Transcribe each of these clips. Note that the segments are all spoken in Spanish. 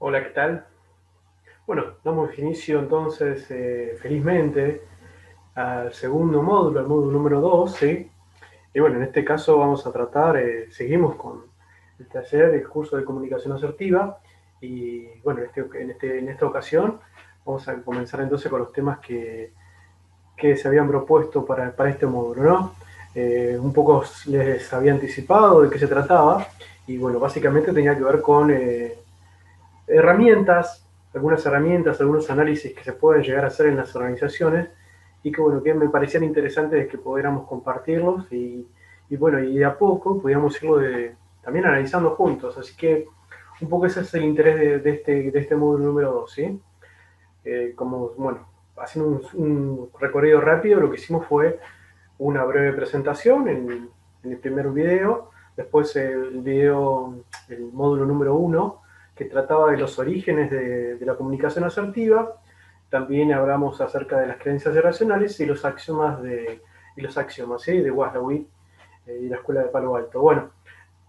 Hola, ¿qué tal? Bueno, damos inicio entonces felizmente al segundo módulo, al módulo número 2, ¿sí? Y bueno, en este caso vamos a tratar, seguimos con el taller, el curso de comunicación asertiva, y bueno, en esta ocasión vamos a comenzar entonces con los temas que se habían propuesto para este módulo, ¿no? Un poco les había anticipado de qué se trataba, y bueno, básicamente tenía que ver con herramientas, algunas herramientas, algunos análisis que se pueden llegar a hacer en las organizaciones y que bueno, que me parecían interesantes que pudiéramos compartirlos y bueno, y de a poco pudiéramos irlo también analizando juntos. Así que un poco ese es el interés de este módulo número 2, ¿sí? Como, bueno, haciendo un recorrido rápido, lo que hicimos fue una breve presentación en el primer video, después el módulo número 1, que trataba de los orígenes de la comunicación asertiva, también hablamos acerca de las creencias irracionales y los axiomas ¿sí? De Waslawicz y la escuela de Palo Alto. Bueno,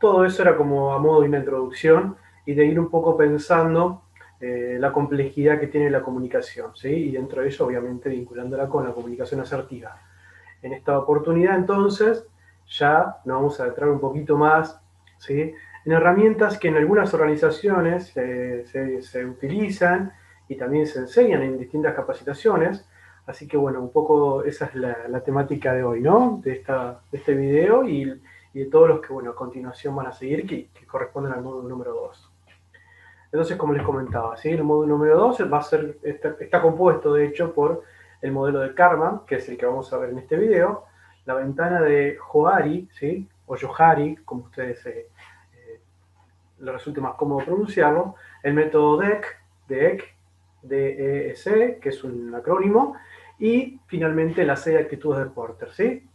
todo eso era como a modo de una introducción y de ir un poco pensando la complejidad que tiene la comunicación, ¿sí? Y dentro de ello, obviamente, vinculándola con la comunicación asertiva. En esta oportunidad, entonces, ya nos vamos a adentrar un poquito más, ¿sí? En herramientas que en algunas organizaciones se utilizan y también se enseñan en distintas capacitaciones. Así que, bueno, un poco esa es la temática de hoy, ¿no? De este video y de todos los que, bueno, a continuación van a seguir, que corresponden al módulo número 2. Entonces, como les comentaba, ¿sí? El módulo número 2 está compuesto, de hecho, por el modelo de Karman, que es el que vamos a ver en este video, la ventana de Johari, ¿sí? O Johari, como ustedes les resulte más cómodo pronunciarlo, el método DEC, DEC, que es un acrónimo, y finalmente la 6 actitudes de Porter, ¿sí?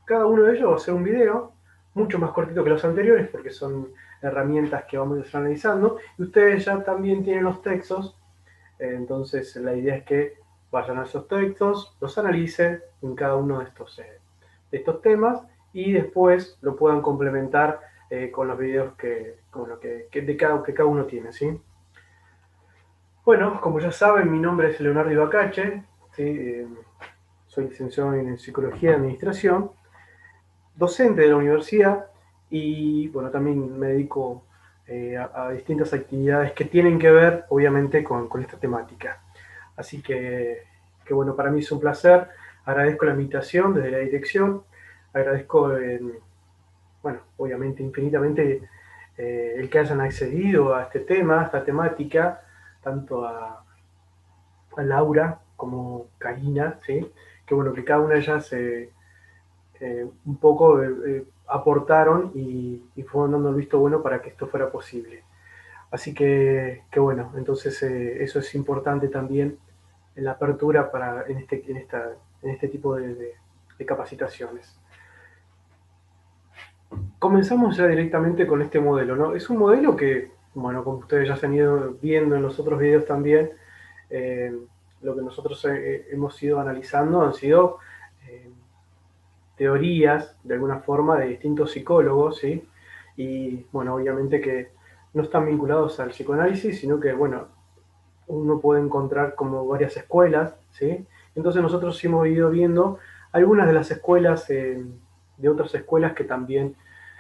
Cada uno de ellos va a ser un video mucho más cortito que los anteriores porque son herramientas que vamos a estar analizando y ustedes ya también tienen los textos, entonces la idea es que vayan a esos textos, los analicen en cada uno de estos temas y después lo puedan complementar con los videos que cada uno tiene, ¿sí? Bueno, como ya saben, mi nombre es Leonardo Ibacache, ¿sí? Soy licenciado en Psicología y Administración, docente de la universidad y bueno, también me dedico a distintas actividades que tienen que ver, obviamente, con esta temática. Así que, bueno, para mí es un placer. Agradezco la invitación desde la dirección. Agradezco, bueno, obviamente, infinitamente el que hayan accedido a este tema, a esta temática, tanto a Laura como Karina, ¿sí? Que bueno, que cada una de ellas un poco aportaron y fueron dando el visto bueno para que esto fuera posible. Así que bueno, entonces eso es importante también en la apertura en este tipo de capacitaciones. Comenzamos ya directamente con este modelo, ¿no? Es un modelo que, bueno, como ustedes ya se han ido viendo en los otros videos también, eh, lo que nosotros hemos ido analizando han sido eh, teorías, de alguna forma, de distintos psicólogos, ¿sí? Y, bueno, obviamente que no están vinculados al psicoanálisis, sino que, bueno, uno puede encontrar como varias escuelas, ¿sí? Entonces nosotros hemos ido viendo algunas de las escuelas, de otras escuelas que también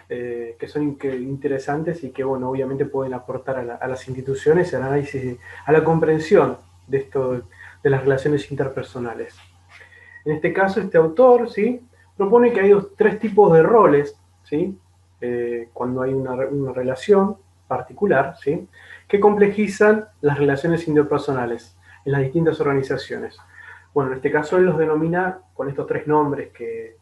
que son interesantes y que, bueno, obviamente pueden aportar a las instituciones, al análisis, a la comprensión de esto, de las relaciones interpersonales. En este caso, este autor, ¿sí? Propone que hay tres tipos de roles, ¿sí? Cuando hay una relación particular, ¿sí? Que complejizan las relaciones interpersonales en las distintas organizaciones. Bueno, en este caso él los denomina con estos tres nombres que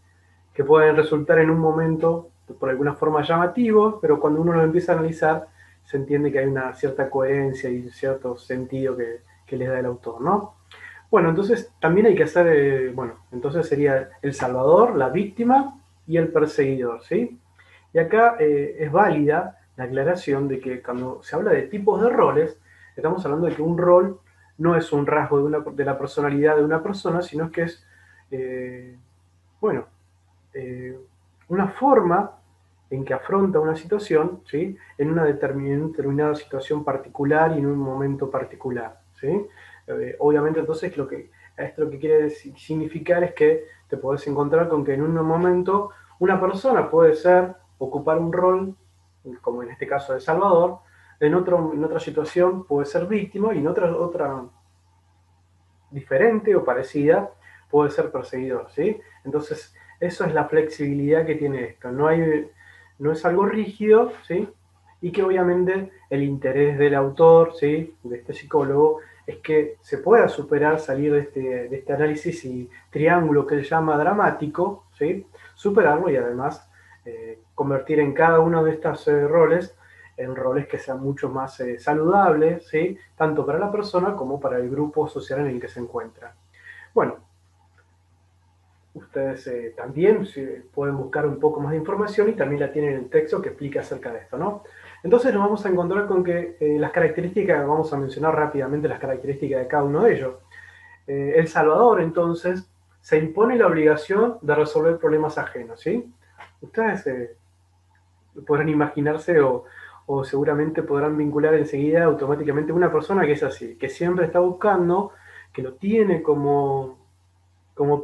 pueden resultar en un momento por alguna forma llamativos, pero cuando uno los empieza a analizar se entiende que hay una cierta coherencia y cierto sentido que les da el autor, ¿no? Bueno, entonces también hay que hacer, bueno, entonces sería el salvador, la víctima y el perseguidor, ¿sí? Y acá es válida la aclaración de que cuando se habla de tipos de roles, estamos hablando de que un rol no es un rasgo de la personalidad de una persona, sino que es, bueno, eh, una forma en que afronta una situación, ¿sí? En una determinada situación particular y en un momento particular, ¿sí? Obviamente entonces esto lo que quiere significar es que te podés encontrar con que en un momento una persona puede ocupar un rol, como en este caso de Salvador, en otra situación puede ser víctima y en otra diferente o parecida puede ser perseguidor, ¿sí? Entonces, eso es la flexibilidad que tiene esto. No es algo rígido, ¿sí? Y que obviamente el interés del autor, ¿sí? De este psicólogo, es que se pueda superar, salir de este análisis y triángulo que él llama dramático, ¿sí? Superarlo y además convertir en cada uno de estos roles en roles que sean mucho más saludables, ¿sí? Tanto para la persona como para el grupo social en el que se encuentra. Bueno, ustedes también pueden buscar un poco más de información y también la tienen en el texto que explica acerca de esto, ¿no? Entonces nos vamos a encontrar con que las características, vamos a mencionar rápidamente las características de cada uno de ellos. El Salvador, entonces, se impone la obligación de resolver problemas ajenos, ¿sí? Ustedes podrán imaginarse o seguramente podrán vincular enseguida automáticamente una persona que es así, que siempre está buscando, que lo tiene como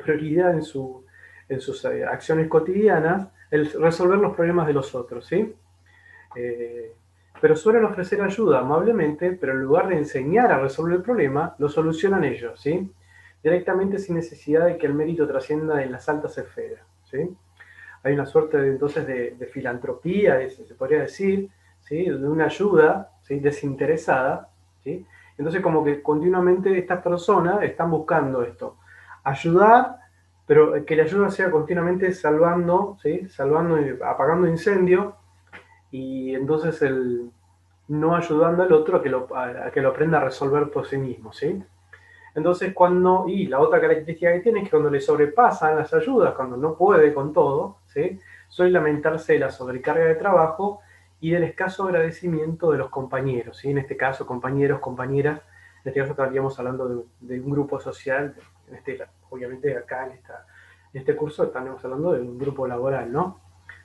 prioridad en sus acciones cotidianas, el resolver los problemas de los otros, ¿sí? Eh, pero suelen ofrecer ayuda amablemente, pero en lugar de enseñar a resolver el problema, lo solucionan ellos, ¿sí? Directamente sin necesidad de que el mérito trascienda en las altas esferas, ¿sí? Hay una suerte entonces de filantropía, se podría decir, ¿sí? De una ayuda, ¿sí? Desinteresada, ¿sí? Entonces como que continuamente estas personas están buscando esto, ayudar, pero que la ayuda sea continuamente salvando, ¿sí? Salvando, apagando incendios, y entonces no ayudando al otro a que lo aprenda a resolver por sí mismo, ¿sí? Entonces, y la otra característica que tiene es que cuando le sobrepasan las ayudas, cuando no puede con todo, ¿sí? Suele lamentarse de la sobrecarga de trabajo y del escaso agradecimiento de los compañeros, ¿sí? En este caso, compañeros, compañeras, en este caso estaríamos hablando de un grupo social, obviamente acá en este curso estamos hablando de un grupo laboral, ¿no?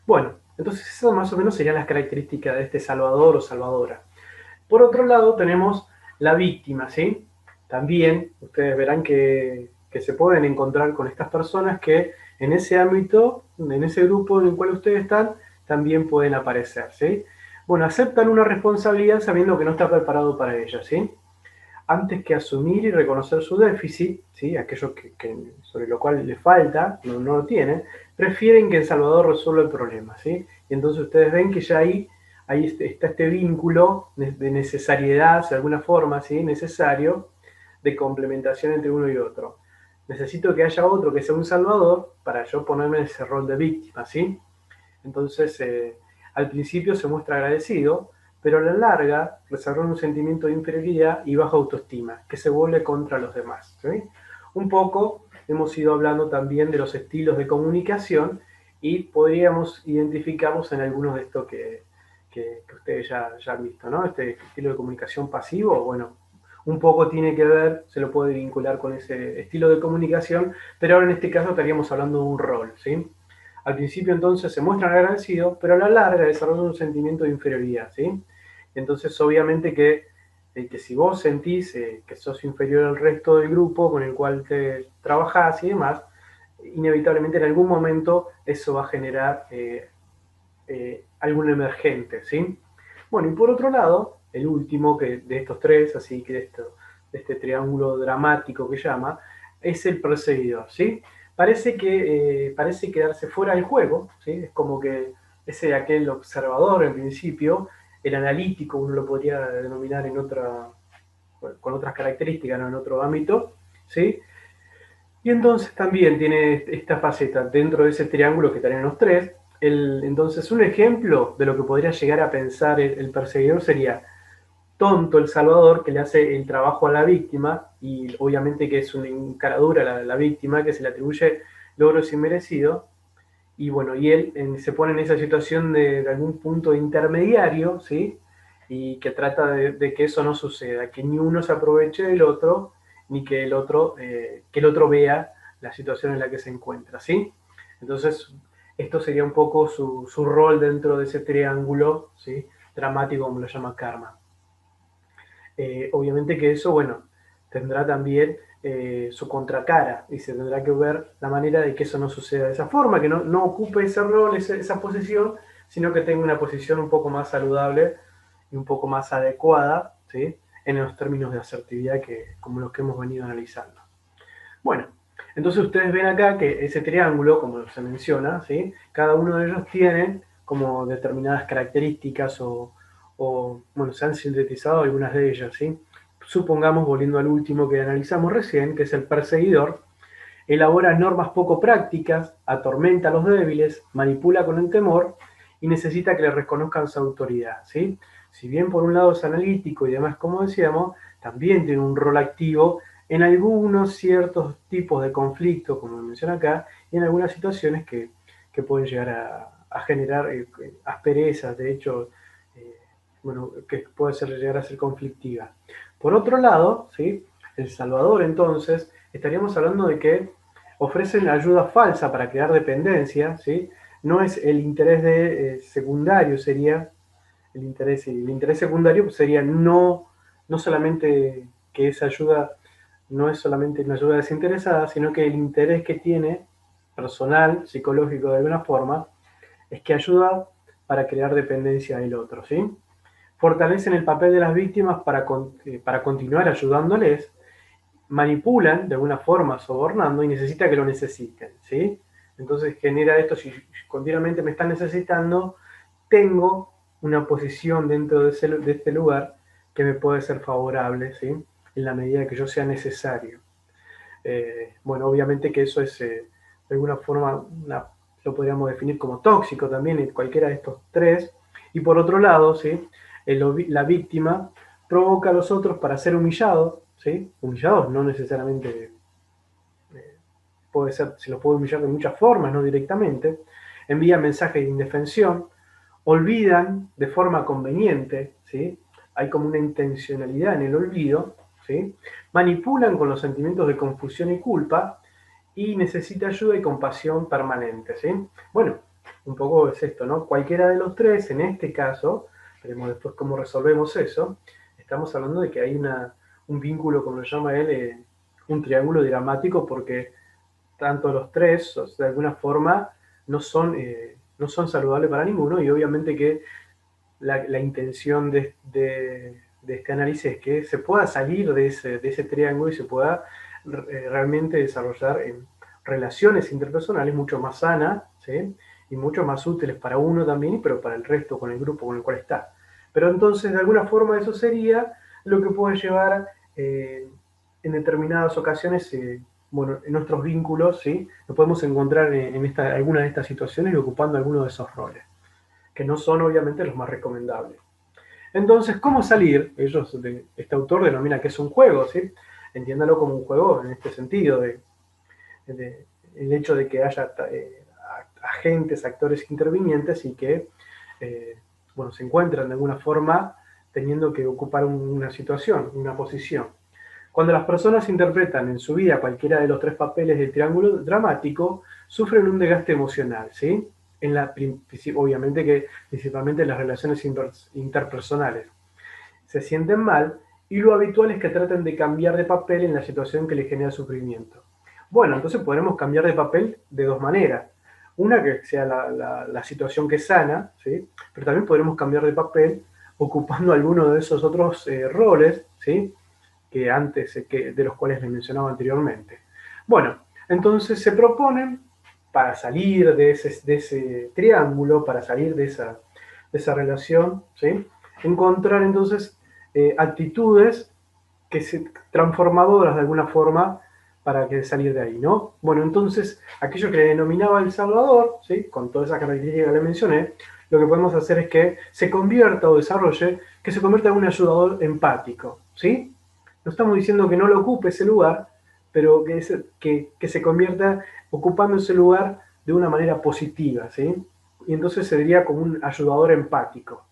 Bueno, entonces eso más o menos serían las características de este salvador o salvadora. Por otro lado, tenemos la víctima, ¿sí? También ustedes verán que se pueden encontrar con estas personas que en ese ámbito, en ese grupo en el cual ustedes están, también pueden aparecer, ¿sí? Bueno, aceptan una responsabilidad sabiendo que no está preparado para ella, ¿sí? Antes que asumir y reconocer su déficit, ¿sí? Aquello sobre lo cual le falta, no lo tiene, prefieren que El Salvador resuelva el problema, ¿sí? Y entonces ustedes ven que ya ahí está este vínculo de necesariedad, de alguna forma, ¿sí? Necesario, de complementación entre uno y otro. Necesito que haya otro que sea un salvador para yo ponerme en ese rol de víctima, ¿sí? Entonces, al principio se muestra agradecido, pero a la larga desarrolla un sentimiento de inferioridad y baja autoestima, que se vuelve contra los demás, ¿sí? Un poco hemos ido hablando también de los estilos de comunicación y podríamos identificarlos en algunos de estos que ustedes ya han visto, ¿no? Este estilo de comunicación pasivo, bueno, un poco tiene que ver, se lo puede vincular con ese estilo de comunicación, pero ahora en este caso estaríamos hablando de un rol, ¿sí? Al principio entonces se muestran agradecidos, pero a la larga desarrollan un sentimiento de inferioridad, ¿sí? Entonces obviamente que si vos sentís que sos inferior al resto del grupo con el cual te trabajás y demás, inevitablemente en algún momento eso va a generar algún emergente, ¿sí? Bueno, y por otro lado, el último de estos tres, así que de este triángulo dramático que llama, es el perseguidor, ¿sí? Parece quedarse fuera del juego, ¿sí? Es como que aquel observador en principio, el analítico, uno lo podría denominar con otras características, ¿no? En otro ámbito, ¿sí? Y entonces también tiene esta faceta dentro de ese triángulo que tienen los tres. Entonces, un ejemplo de lo que podría llegar a pensar el perseguidor sería tonto el salvador que le hace el trabajo a la víctima y obviamente que es una encaradura la víctima que se le atribuye logros inmerecidos y bueno, y él se pone en esa situación de algún punto intermediario, ¿sí? Y que trata de que eso no suceda, que ni uno se aproveche del otro, ni que el otro vea la situación en la que se encuentra, ¿sí? Entonces, esto sería un poco su rol dentro de ese triángulo, ¿sí? Dramático, como lo llama Karma. Obviamente que eso, bueno, tendrá también su contracara y se tendrá que ver la manera de que eso no suceda de esa forma, que no ocupe ese rol, esa posición, sino que tenga una posición un poco más saludable y un poco más adecuada, ¿sí? En los términos de asertividad como los que hemos venido analizando. Bueno, entonces ustedes ven acá que ese triángulo, como se menciona, ¿sí? Cada uno de ellos tiene como determinadas características bueno, se han sintetizado algunas de ellas, ¿sí? Supongamos, volviendo al último que analizamos recién, que es el perseguidor, elabora normas poco prácticas, atormenta a los débiles, manipula con el temor y necesita que le reconozcan su autoridad, ¿sí? Si bien por un lado es analítico y demás, como decíamos, también tiene un rol activo en algunos ciertos tipos de conflicto, como menciona acá, y en algunas situaciones que pueden llegar a generar asperezas, de hecho, bueno, que puede llegar a ser conflictiva. Por otro lado, ¿sí? El Salvador, entonces, estaríamos hablando de que ofrecen ayuda falsa para crear dependencia, ¿sí? No es el interés secundario, sería el interés secundario sería no solamente que esa ayuda no es solamente una ayuda desinteresada, sino que el interés que tiene personal, psicológico de alguna forma, es que ayuda para crear dependencia del otro, ¿sí? Fortalecen el papel de las víctimas para continuar ayudándoles, manipulan de alguna forma sobornando y necesita que lo necesiten, ¿sí? Entonces genera esto, si continuamente me están necesitando, tengo una posición dentro de este lugar que me puede ser favorable, ¿sí? En la medida que yo sea necesario. Bueno, obviamente que eso es de alguna forma, lo podríamos definir como tóxico también en cualquiera de estos tres. Y por otro lado, ¿sí? La víctima provoca a los otros para ser humillados, ¿sí? Humillados no necesariamente puede ser, se los puede humillar de muchas formas, no directamente. Envía mensajes de indefensión, olvidan de forma conveniente, ¿sí? Hay como una intencionalidad en el olvido, ¿sí? Manipulan con los sentimientos de confusión y culpa y necesita ayuda y compasión permanente, ¿sí? Bueno, un poco es esto, ¿no? Cualquiera de los tres, en este caso, veremos después cómo resolvemos eso, estamos hablando de que hay un vínculo, como lo llama él, un triángulo dramático porque tanto los tres, o sea, de alguna forma, no son saludables para ninguno y obviamente que la intención de este análisis es que se pueda salir de ese triángulo y se pueda realmente desarrollar en relaciones interpersonales mucho más sanas, ¿sí? Y mucho más útiles para uno también, pero para el resto, con el grupo con el cual está. Pero entonces, de alguna forma, eso sería lo que puede llevar en determinadas ocasiones, bueno, en nuestros vínculos, ¿sí? Nos podemos encontrar en alguna de estas situaciones y ocupando alguno de esos roles, que no son obviamente los más recomendables. Entonces, ¿cómo salir? Este autor denomina que es un juego, ¿sí? Entiéndalo como un juego en este sentido, el hecho de que haya agentes, actores intervinientes y que, bueno, se encuentran de alguna forma teniendo que ocupar una situación, una posición. Cuando las personas interpretan en su vida cualquiera de los tres papeles del triángulo dramático, sufren un desgaste emocional, ¿sí? Obviamente que principalmente en las relaciones interpersonales. Se sienten mal y lo habitual es que traten de cambiar de papel en la situación que les genera sufrimiento. Bueno, entonces podremos cambiar de papel de dos maneras. Una que sea la situación que sana, ¿sí? Pero también podremos cambiar de papel ocupando alguno de esos otros roles, ¿sí? Que antes, de los cuales les mencionaba anteriormente. Bueno, entonces se proponen para salir de ese triángulo, para salir de esa relación, ¿sí? Encontrar entonces actitudes transformadoras de alguna forma para salir de ahí, ¿no? Bueno, entonces, aquello que le denominaba El Salvador, ¿sí? Con todas esas características que le mencioné, lo que podemos hacer es que se convierta o desarrolle, que se convierta en un ayudador empático, ¿sí? No estamos diciendo que no lo ocupe ese lugar, pero que se convierta ocupando ese lugar de una manera positiva, ¿sí? Y entonces sería como un ayudador empático.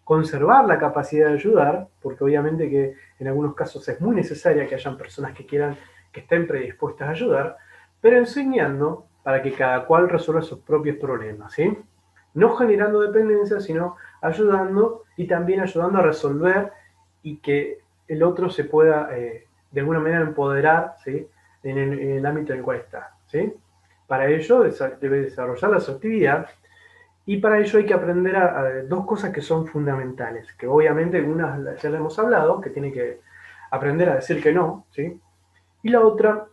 Conservar la capacidad de ayudar, porque obviamente que en algunos casos es muy necesaria que hayan personas que estén predispuestas a ayudar, pero enseñando para que cada cual resuelva sus propios problemas, ¿sí? No generando dependencia, sino ayudando y también ayudando a resolver y que el otro se pueda de alguna manera empoderar, ¿sí? En el ámbito en el cual está, ¿sí? Para ello debe desarrollar la asertividad y para ello hay que aprender a dos cosas que son fundamentales, que obviamente una ya la hemos hablado, que tiene que aprender a decir que no, ¿sí? Y la otra,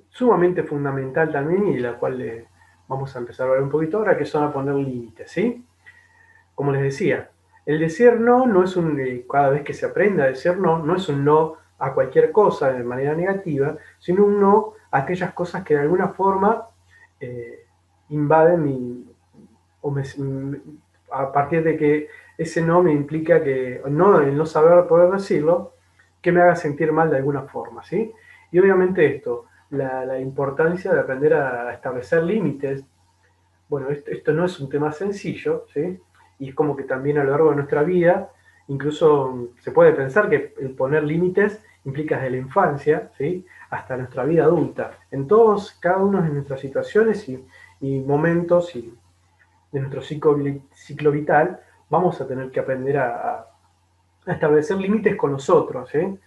sumamente fundamental también y de la cual vamos a empezar a hablar un poquito ahora, que son a poner límites, ¿sí? Como les decía, el decir no no es cada vez que se aprende a decir no, no es un no a cualquier cosa de manera negativa, sino un no a aquellas cosas que de alguna forma eh, invaden a partir de que ese no me implica que, no, el no saber poder decirlo, que me haga sentir mal de alguna forma, ¿sí? Y obviamente esto, la importancia de aprender a establecer límites. Bueno, esto no es un tema sencillo, ¿sí? Y es como que también a lo largo de nuestra vida, incluso se puede pensar que el poner límites implica desde la infancia, ¿sí? Hasta nuestra vida adulta. En todos, cada uno de nuestras situaciones y momentos de nuestro ciclo vital, vamos a tener que aprender a establecer límites con nosotros, ¿sí?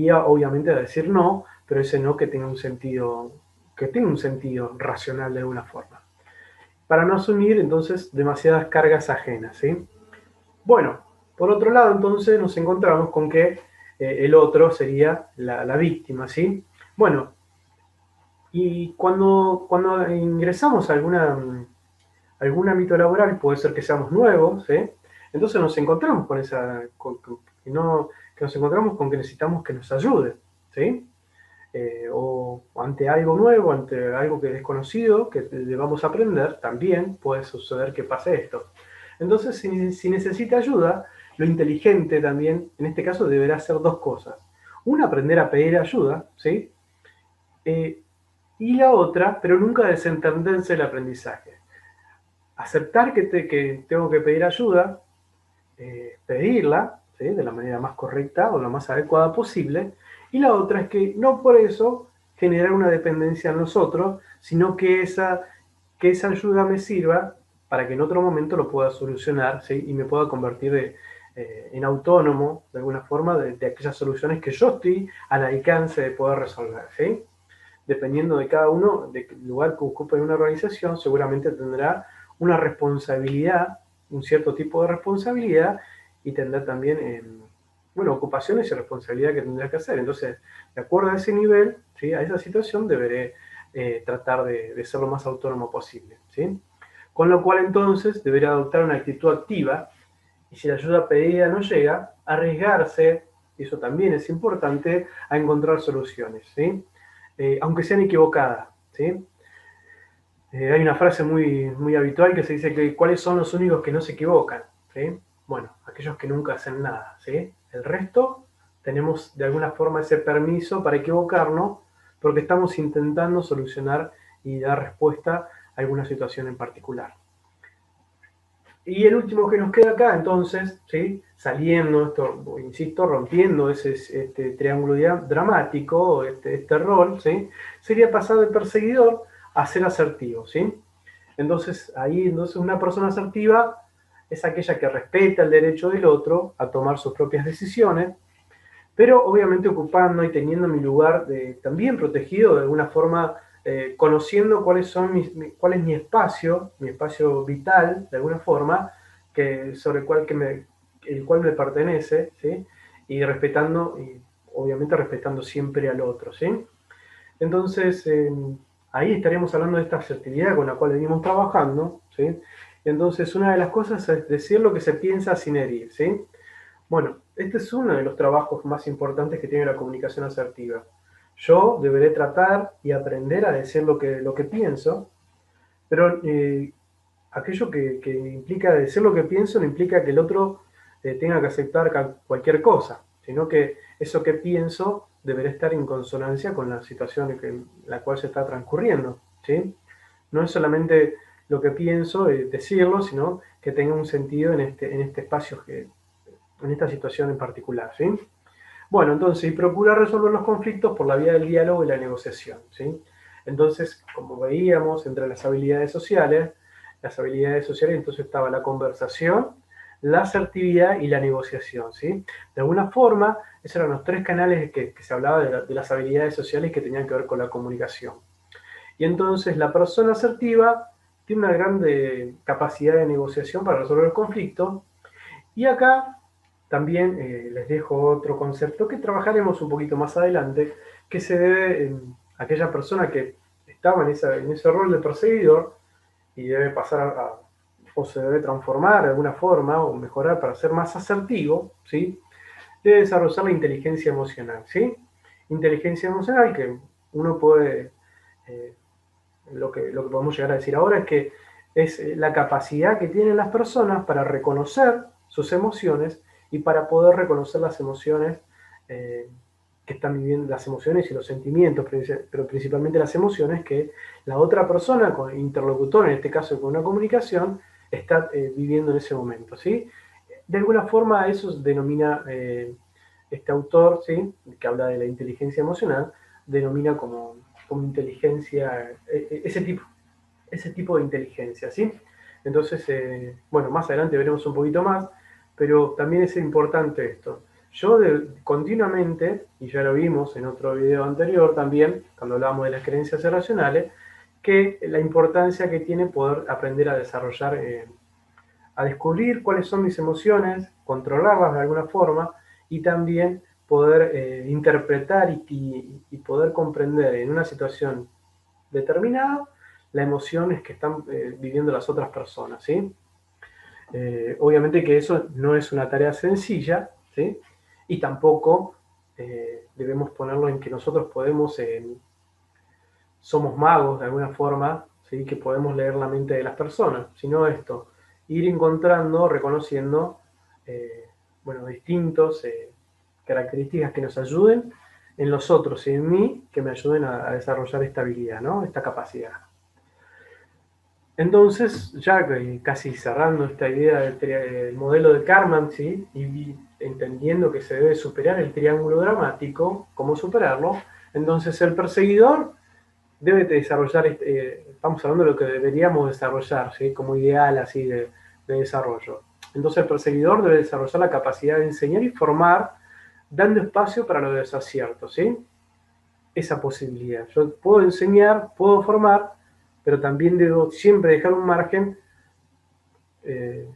Obviamente a decir no, pero ese no que tenga un sentido racional de alguna forma para no asumir entonces demasiadas cargas ajenas, ¿sí? Bueno, por otro lado entonces nos encontramos con que el otro sería la víctima, ¿sí? Bueno, y cuando ingresamos a algún ámbito laboral, puede ser que seamos nuevos, ¿sí? Entonces nos encontramos con que nos encontramos con que necesitamos que nos ayude, ¿sí? O ante algo nuevo, ante algo que es desconocido, que debamos aprender, también puede suceder que pase esto. Entonces, si necesita ayuda, lo inteligente también, en este caso, deberá hacer dos cosas. Una, aprender a pedir ayuda, ¿sí? Y la otra, pero nunca desentenderse del aprendizaje. Aceptar que tengo que pedir ayuda, pedirla, ¿sí? De la manera más correcta o la más adecuada posible. Y la otra es que no por eso generar una dependencia en nosotros, sino que esa ayuda me sirva para que en otro momento lo pueda solucionar, ¿sí? Y me pueda convertir en autónomo, de alguna forma, de aquellas soluciones que yo estoy al alcance de poder resolver, ¿sí? Dependiendo de cada uno, del lugar que ocupe en una organización, seguramente tendrá una responsabilidad, un cierto tipo de responsabilidad, y tendrá también, bueno, ocupaciones y responsabilidad que tendrá que hacer. Entonces, de acuerdo a ese nivel, ¿sí? A esa situación, deberé tratar de ser lo más autónomo posible, ¿sí? Con lo cual, entonces, deberá adoptar una actitud activa, y si la ayuda pedida no llega, arriesgarse, y eso también es importante, a encontrar soluciones, ¿sí? Aunque sean equivocadas, ¿sí? Hay una frase muy habitual que se dice que ¿cuáles son los únicos que no se equivocan? ¿Sí? Bueno, aquellos que nunca hacen nada, ¿sí? El resto tenemos de alguna forma ese permiso para equivocarnos porque estamos intentando solucionar y dar respuesta a alguna situación en particular. Y el último que nos queda acá, entonces, ¿sí? Saliendo, esto, insisto, rompiendo este triángulo dramático, este rol, ¿sí? Sería pasar de perseguidor a ser asertivo, ¿sí? Entonces, una persona asertiva es aquella que respeta el derecho del otro a tomar sus propias decisiones, pero obviamente ocupando y teniendo mi lugar también protegido de alguna forma, conociendo cuál es mi espacio vital, de alguna forma, sobre el cual me pertenece, ¿sí? Y obviamente respetando siempre al otro, ¿sí? Entonces, ahí estaríamos hablando de esta asertividad con la cual venimos trabajando, ¿sí? Entonces, una de las cosas es decir lo que se piensa sin herir, ¿sí? Bueno, este es uno de los trabajos más importantes que tiene la comunicación asertiva. Yo deberé tratar y aprender a decir lo que pienso, pero aquello que implica decir lo que pienso no implica que el otro tenga que aceptar cualquier cosa, sino que eso que pienso deberá estar en consonancia con la situación en la cual se está transcurriendo, ¿sí? No es solamente lo que pienso, decirlo, sino que tenga un sentido en este espacio en esta situación en particular, ¿sí? Bueno, entonces, y procura resolver los conflictos por la vía del diálogo y la negociación, ¿sí? Entonces, como veíamos, entre las habilidades sociales entonces estaba la conversación, la asertividad y la negociación, ¿sí? De alguna forma, esos eran los tres canales que se hablaba de las habilidades sociales que tenían que ver con la comunicación. Y entonces la persona asertiva tiene una gran capacidad de negociación para resolver el conflicto. Y acá también les dejo otro concepto que trabajaremos un poquito más adelante, que se debe en aquella persona que estaba en ese rol de perseguidor y debe pasar o se debe transformar de alguna forma o mejorar para ser más asertivo, ¿sí? Debe desarrollar la inteligencia emocional, ¿sí? Inteligencia emocional que uno puede, eh, lo que podemos llegar a decir ahora es que es la capacidad que tienen las personas para reconocer sus emociones y para poder reconocer las emociones eh, que están viviendo, las emociones y los sentimientos, pero principalmente las emociones que la otra persona, con interlocutor, en este caso con una comunicación, está viviendo en ese momento, ¿sí? De alguna forma eso denomina este autor, ¿sí? Que habla de la inteligencia emocional, denomina como inteligencia, ese tipo de inteligencia, ¿sí? Entonces, bueno, más adelante veremos un poquito más, pero también es importante esto. Yo continuamente, y ya lo vimos en otro video anterior también, cuando hablábamos de las creencias irracionales, que la importancia que tiene poder aprender a desarrollar, a descubrir cuáles son mis emociones, controlarlas de alguna forma y también poder interpretar y poder comprender en una situación determinada las emociones que están viviendo las otras personas, ¿sí? Obviamente que eso no es una tarea sencilla, ¿sí? Y tampoco debemos ponerlo en que nosotros somos magos de alguna forma, ¿sí? Que podemos leer la mente de las personas, sino esto, ir encontrando, reconociendo, eh, bueno, distintos características que nos ayuden en los otros y en mí, que me ayuden a desarrollar esta habilidad, ¿no? Esta capacidad. Entonces, ya casi cerrando esta idea del modelo de Karman, ¿sí? Y entendiendo que se debe superar el triángulo dramático, ¿cómo superarlo? Entonces el perseguidor debe desarrollar, estamos hablando de lo que deberíamos desarrollar, ¿sí? Como ideal así de desarrollo. Entonces el perseguidor debe desarrollar la capacidad de enseñar y formar, dando espacio para los desaciertos, ¿sí? Esa posibilidad. Yo puedo enseñar, puedo formar, pero también debo siempre dejar un margen eh,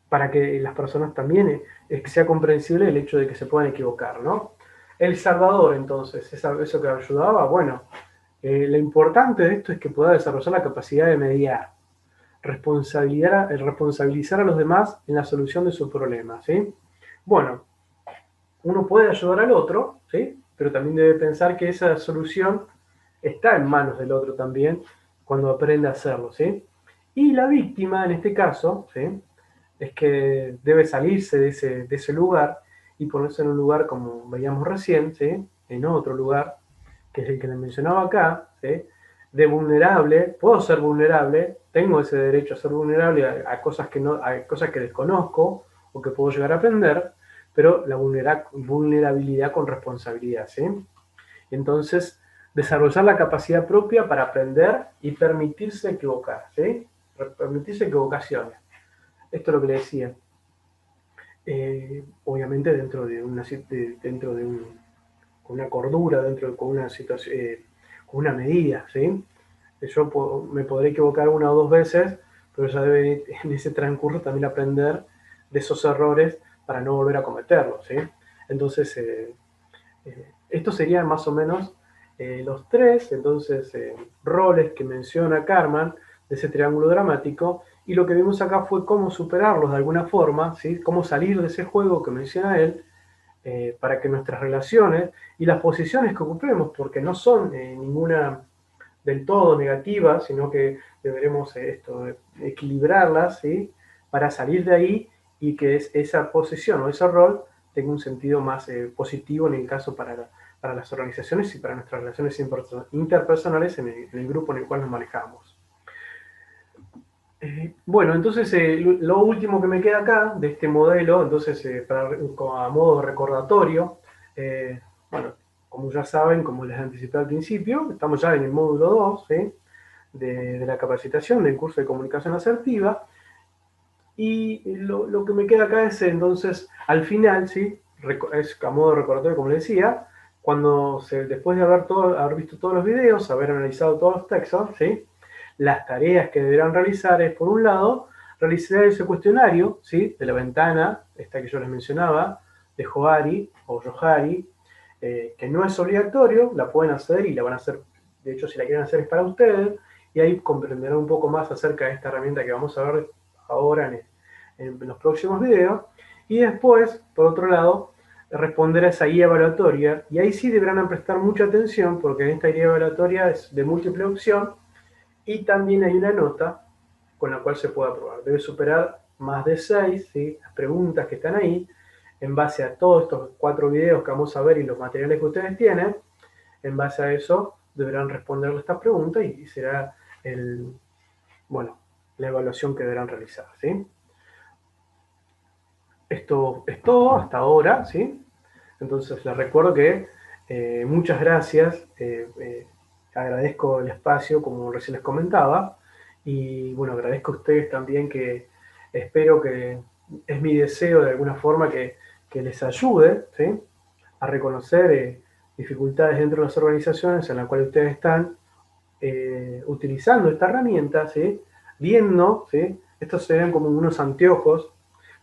para que las personas también sea comprensible el hecho de que se puedan equivocar, ¿no? El Salvador, entonces, eso que ayudaba, bueno, lo importante de esto es que pueda desarrollar la capacidad de mediar, responsabilizar a los demás en la solución de sus problemas, ¿sí? Bueno, uno puede ayudar al otro, ¿sí? Pero también debe pensar que esa solución está en manos del otro también cuando aprende a hacerlo, ¿sí? Y la víctima, en este caso, ¿sí? Es que debe salirse de ese lugar y ponerse en un lugar, como veíamos recién, ¿sí? En otro lugar, que es el que le mencionaba acá, ¿sí? De vulnerable, puedo ser vulnerable, tengo ese derecho a ser vulnerable a cosas a cosas que desconozco o que puedo llegar a aprender, pero la vulnerabilidad con responsabilidad, ¿sí? Entonces, desarrollar la capacidad propia para aprender y permitirse equivocar, ¿sí? Permitirse equivocaciones. Esto es lo que le decía. Obviamente con una cordura, con una situación, con una medida, ¿sí? Yo me podré equivocar una o dos veces, pero ya debe en ese transcurso también aprender de esos errores para no volver a cometerlos, ¿sí? Entonces, estos serían más o menos los tres roles que menciona Karman de ese triángulo dramático, y lo que vimos acá fue cómo superarlos de alguna forma, ¿sí? Cómo salir de ese juego que menciona él, para que nuestras relaciones y las posiciones que ocupemos, porque no son ninguna del todo negativa, sino que deberemos equilibrarlas, ¿sí? Para salir de ahí y que esa posición o ese rol tenga un sentido más positivo en el caso para las organizaciones y para nuestras relaciones interpersonales en el grupo en el cual nos manejamos. Bueno, entonces lo último que me queda acá de este modelo, entonces a modo de recordatorio, bueno, como ya saben, como les anticipé al principio, estamos ya en el módulo 2, ¿sí? de la capacitación del curso de comunicación asertiva. Y lo que me queda acá es entonces, al final, ¿sí? Es a modo de recordatorio, como les decía, después de haber visto todos los videos, haber analizado todos los textos, ¿sí? Las tareas que deberán realizar es, por un lado, realizar ese cuestionario, ¿sí? De la ventana, esta que yo les mencionaba, de Johari o Johari, que no es obligatorio, la pueden hacer y la van a hacer, de hecho, si la quieren hacer es para ustedes, y ahí comprenderán un poco más acerca de esta herramienta que vamos a ver ahora en los próximos videos. Y después, por otro lado, responder a esa guía evaluatoria, y ahí sí deberán prestar mucha atención porque en esta guía evaluatoria es de múltiple opción y también hay una nota con la cual se puede aprobar. Debe superar más de 6, ¿sí? Las preguntas que están ahí, en base a todos estos 4 videos que vamos a ver y los materiales que ustedes tienen. En base a eso deberán responderle estas preguntas y será bueno, la evaluación que deberán realizar, ¿sí? Esto es todo hasta ahora, ¿sí? Entonces les recuerdo que muchas gracias, agradezco el espacio como recién les comentaba y bueno, agradezco a ustedes también que espero que es mi deseo de alguna forma que les ayude, ¿sí? A reconocer dificultades dentro de las organizaciones en las cuales ustedes están utilizando esta herramienta, ¿sí? Viendo, ¿sí? Estos serían como unos anteojos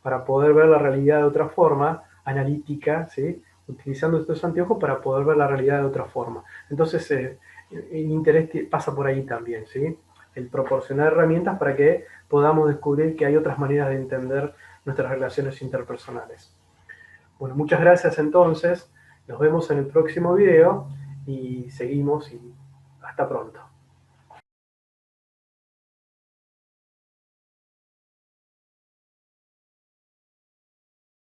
para poder ver la realidad de otra forma, analítica, ¿sí? Utilizando estos anteojos para poder ver la realidad de otra forma. Entonces, el interés pasa por ahí también, ¿sí? El proporcionar herramientas para que podamos descubrir que hay otras maneras de entender nuestras relaciones interpersonales. Bueno, muchas gracias entonces, nos vemos en el próximo video y seguimos y hasta pronto.